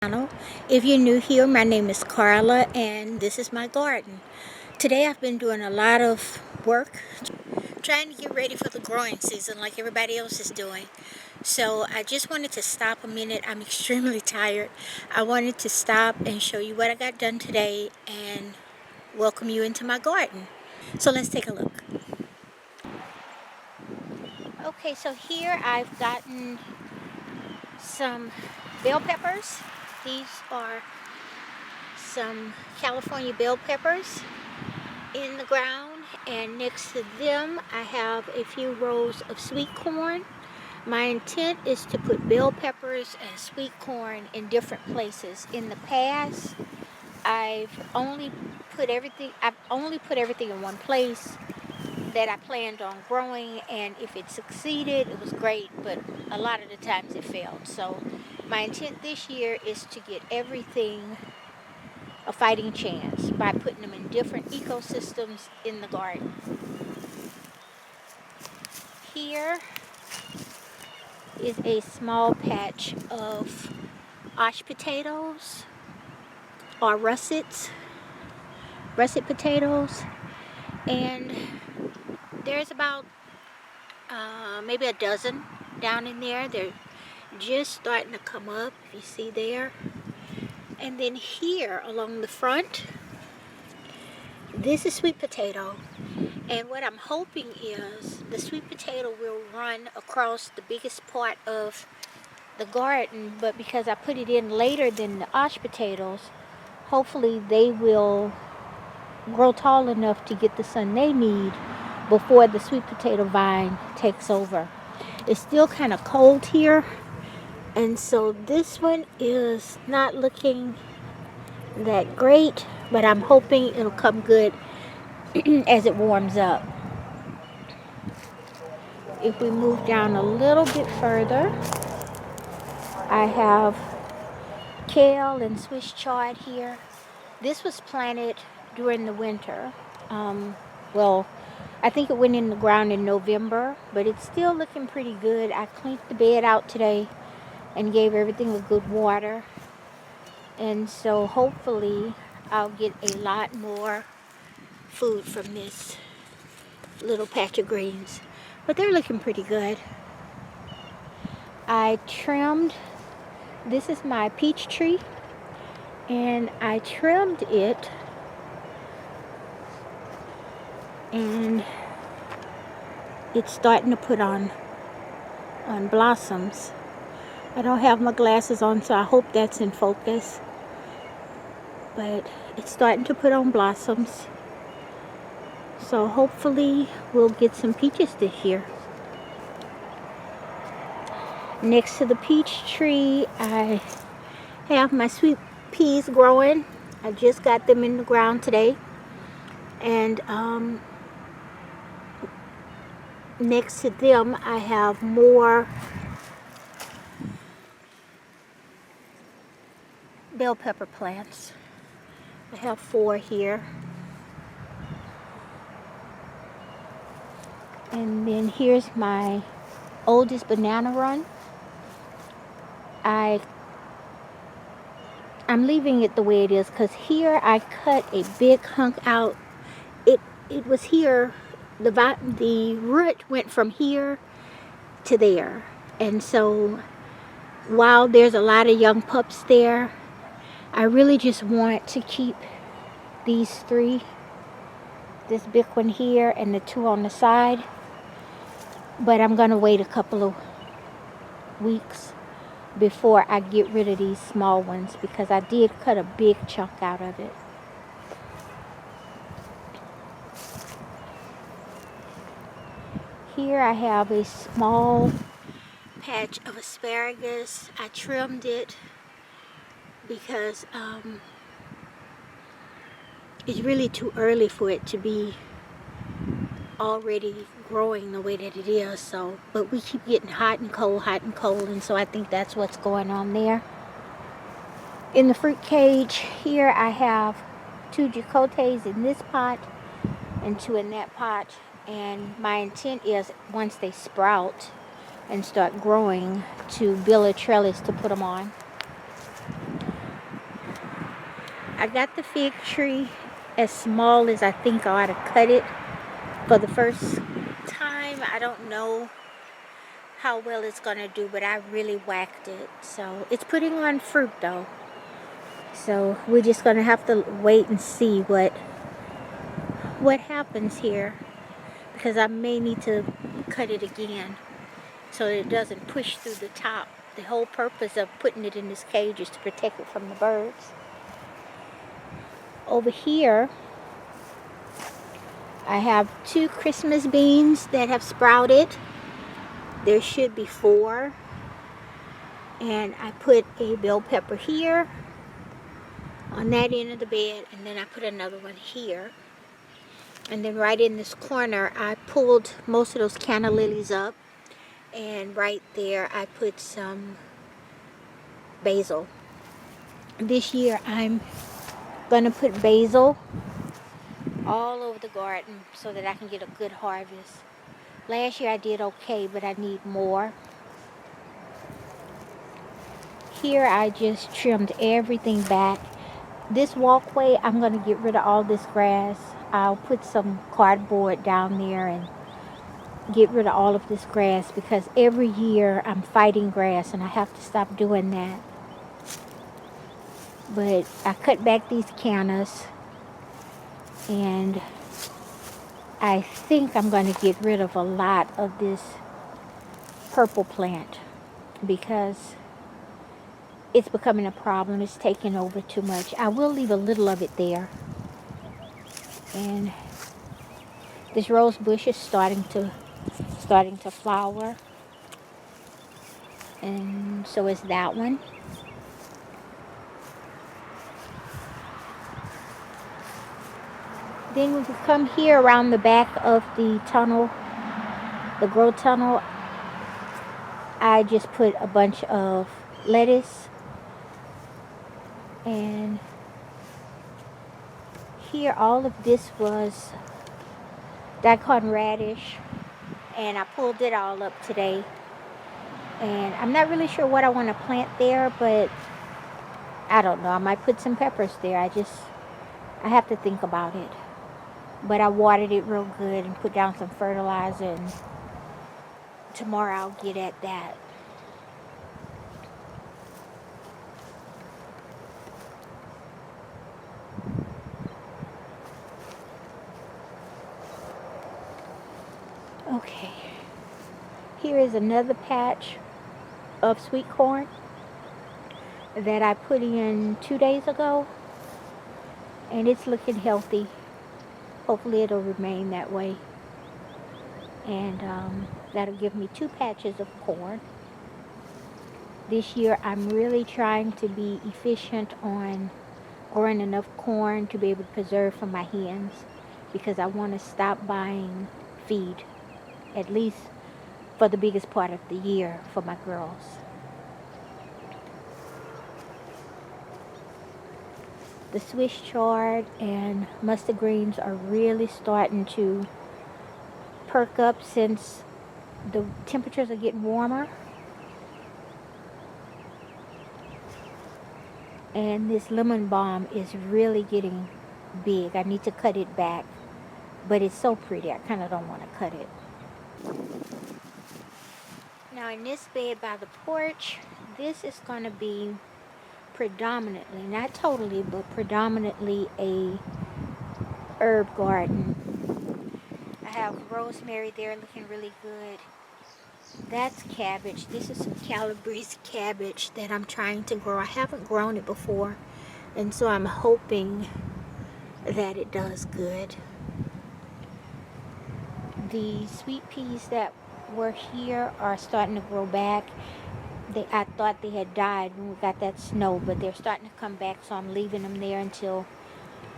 Channel. If you're new here, my name is Karla and this is my garden. Today I've been doing a lot of work trying to get ready for the growing season like everybody else is doing. So I just wanted to stop a minute. I'm extremely tired. I wanted to stop and show you what I got done today and welcome you into my garden. So let's take a look. Okay, so here I've gotten some bell peppers. These are some California bell peppers in the ground, and next to them I have a few rows of sweet corn. My intent is to put bell peppers and sweet corn in different places. In the past, I've only put everything in one place that I planned on growing, and if it succeeded, it was great, but a lot of the times it failed. So my intent this year is to get everything a fighting chance by putting them in different ecosystems in the garden. Here is a small patch of ash potatoes or russet potatoes, and there's about maybe a dozen down in there. They're just starting to come up, if you see there. And then here along the front, this is sweet potato. And what I'm hoping is the sweet potato will run across the biggest part of the garden, but because I put it in later than the ash potatoes, hopefully they will grow tall enough to get the sun they need before the sweet potato vine takes over. It's still kind of cold here, and so this one is not looking that great, but I'm hoping it'll come good as it warms up. If we move down a little bit further, I have kale and Swiss chard here. This was planted during the winter. Well, I think it went in the ground in November, but it's still looking pretty good. I cleaned the bed out today and gave everything a good water. And so hopefully I'll get a lot more food from this little patch of greens. But they're looking pretty good. I trimmed, this is my peach tree, and I trimmed it, and it's starting to put on blossoms. I don't have my glasses on, so I hope that's in focus. But it's starting to put on blossoms. So hopefully we'll get some peaches this year. Next to the peach tree, I have my sweet peas growing. I just got them in the ground today. And next to them, I have more bell pepper plants. I have 4 here. And then here's my oldest banana run. I'm leaving it the way it is because here I cut a big hunk out. It was here, the root went from here to there. And so while there's a lot of young pups there, I really just want to keep these 3, this big one here and the 2 on the side. But I'm going to wait a couple of weeks before I get rid of these small ones because I did cut a big chunk out of it. Here I have a small patch of asparagus. I trimmed it because it's really too early for it to be already growing the way that it is. So, but we keep getting hot and cold, and so I think that's what's going on there. In the fruit cage here I have 2 jacotes in this pot and 2 in that pot, and my intent is once they sprout and start growing to build a trellis to put them on. I got the fig tree as small as I think I ought to cut it for the first time. I don't know how well it's gonna do, but I really whacked it. So it's putting on fruit though. So we're just gonna have to wait and see what happens here, because I may need to cut it again so that it doesn't push through the top. The whole purpose of putting it in this cage is to protect it from the birds. Over here, I have 2 Christmas beans that have sprouted. There should be 4. And I put a bell pepper here on that end of the bed, and then I put another one here. And then right in this corner, I pulled most of those canna lilies up, and right there I put some basil. This year I'm gonna put basil all over the garden so that I can get a good harvest. Last year I did okay, but I need more. Here I just trimmed everything back. This walkway, I'm going to get rid of all this grass. I'll put some cardboard down there and get rid of all of this grass, because every year I'm fighting grass and I have to stop doing that. But I cut back these cannas, and I think I'm going to get rid of a lot of this purple plant because it's becoming a problem. It's taking over too much. I will leave a little of it there. And this rose bush is starting to flower. And so is that one. Then we come here around the back of the tunnel, the grow tunnel. I just put a bunch of lettuce. And here all of this was daikon radish, and I pulled it all up today. And I'm not really sure what I want to plant there, but I don't know. I might put some peppers there. I have to think about it. But I watered it real good and put down some fertilizer, and tomorrow I'll get at that. Okay, here is another patch of sweet corn that I put in 2 days ago, and it's looking healthy. Hopefully it'll remain that way, and that'll give me 2 patches of corn. This year I'm really trying to be efficient on growing enough corn to be able to preserve for my hens, because I want to stop buying feed, at least for the biggest part of the year, for my girls. The Swiss chard and mustard greens are really starting to perk up since the temperatures are getting warmer. And this lemon balm is really getting big. I need to cut it back, but it's so pretty. I kind of don't want to cut it. Now in this bed by the porch, this is going to be predominantly, not totally, but predominantly a herb garden. I have rosemary there looking really good. That's cabbage. This is some Calabrese cabbage that I'm trying to grow. I haven't grown it before, and so I'm hoping that it does good. The sweet peas that were here are starting to grow back. I thought they had died when we got that snow, but they're starting to come back, so I'm leaving them there until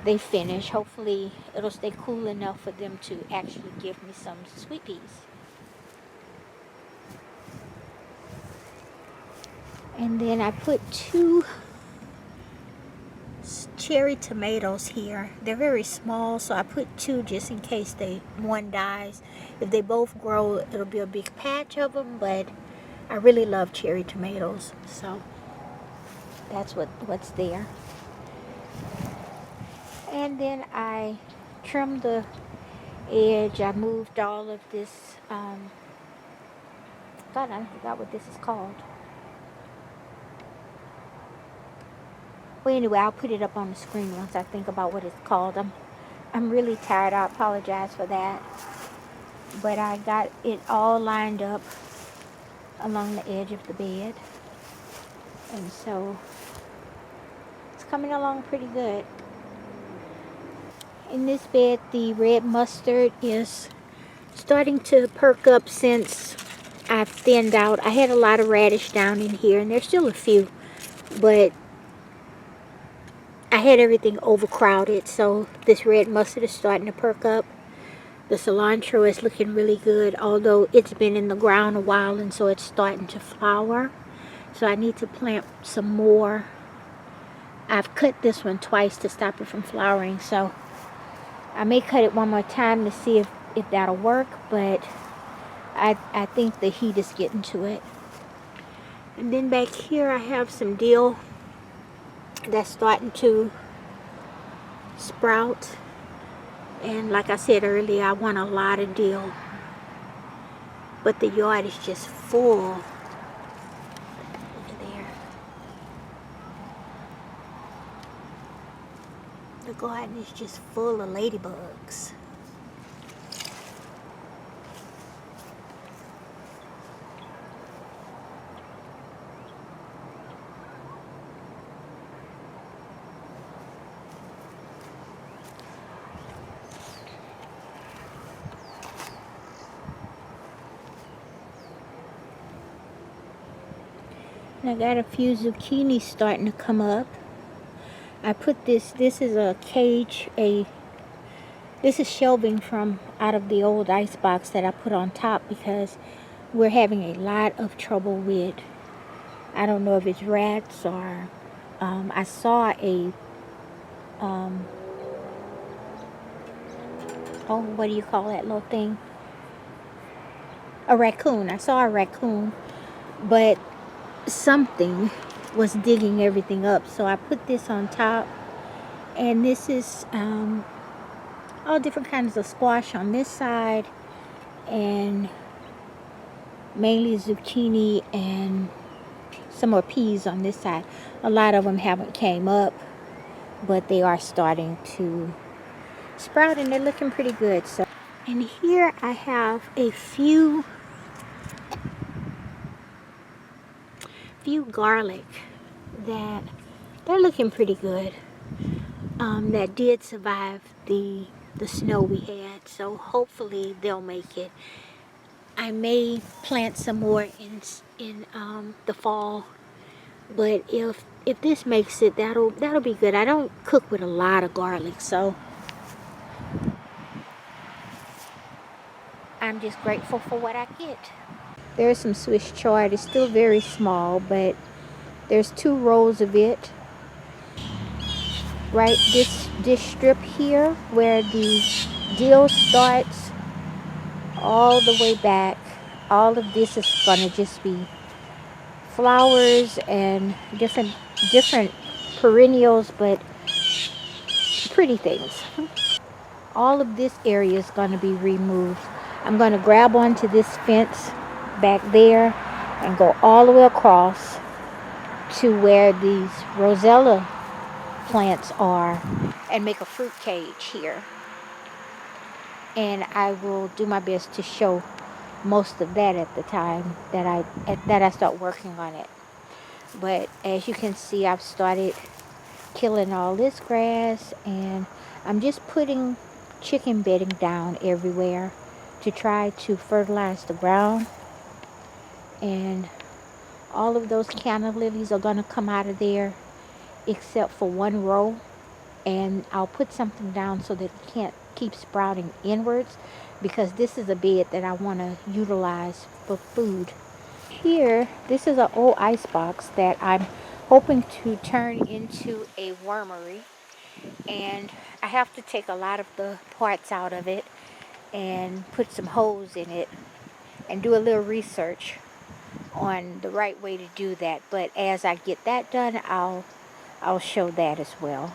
they finish. Hopefully it'll stay cool enough for them to actually give me some sweet peas. And then I put 2 cherry tomatoes here. They're very small, so I put 2 just in case one dies. If they both grow, it'll be a big patch of them, but I really love cherry tomatoes, so that's what's there. And then I trimmed the edge. I moved all of this, God, I forgot what this is called. Well, anyway, I'll put it up on the screen once I think about what it's called. I'm really tired. I apologize for that. But I got it all lined up along the edge of the bed. And so it's coming along pretty good. In this bed, the red mustard is starting to perk up since I've thinned out. I had a lot of radish down in here, and there's still a few, but I had everything overcrowded, so this red mustard is starting to perk up. The cilantro is looking really good, although it's been in the ground a while, and so it's starting to flower. So I need to plant some more. I've cut this one twice to stop it from flowering, so I may cut it one more time to see if that'll work, but I think the heat is getting to it. And then back here I have some dill that's starting to sprout. And like I said earlier, I want a lot of dill. But the yard is just full. Over there. The garden is just full of ladybugs. And I got a few zucchini starting to come up. I put this is a cage, this is shelving from out of the old ice box that I put on top because we're having a lot of trouble with, I don't know if it's rats or, I saw a, oh, what do you call that little thing? A raccoon. I saw a raccoon, but something was digging everything up, so I put this on top, and this is all different kinds of squash on this side, and mainly zucchini and some more peas on this side. A lot of them haven't came up, but they are starting to sprout, and they're looking pretty good. So, and here I have a few garlic that they're looking pretty good, that did survive the snow we had, so hopefully they'll make it. I may plant some more in the fall, but if this makes it, that'll be good. I don't cook with a lot of garlic, so I'm just grateful for what I get. There's some Swiss chard. It's still very small, but there's 2 rows of it. Right, this strip here where the dill starts all the way back. All of this is gonna just be flowers and different perennials, but pretty things. All of this area is gonna be removed. I'm gonna grab onto this fence back there and go all the way across to where these rosella plants are and make a fruit cage here. And I will do my best to show most of that at the time that I start working on it. But as you can see, I've started killing all this grass, and I'm just putting chicken bedding down everywhere to try to fertilize the ground. And all of those canna lilies are going to come out of there except for one row, and I'll put something down so that it can't keep sprouting inwards, because this is a bed that I want to utilize for food. Here, this is an old ice box that I'm hoping to turn into a wormery, and I have to take a lot of the parts out of it and put some holes in it and do a little research on the right way to do that. But as I get that done, I'll show that as well.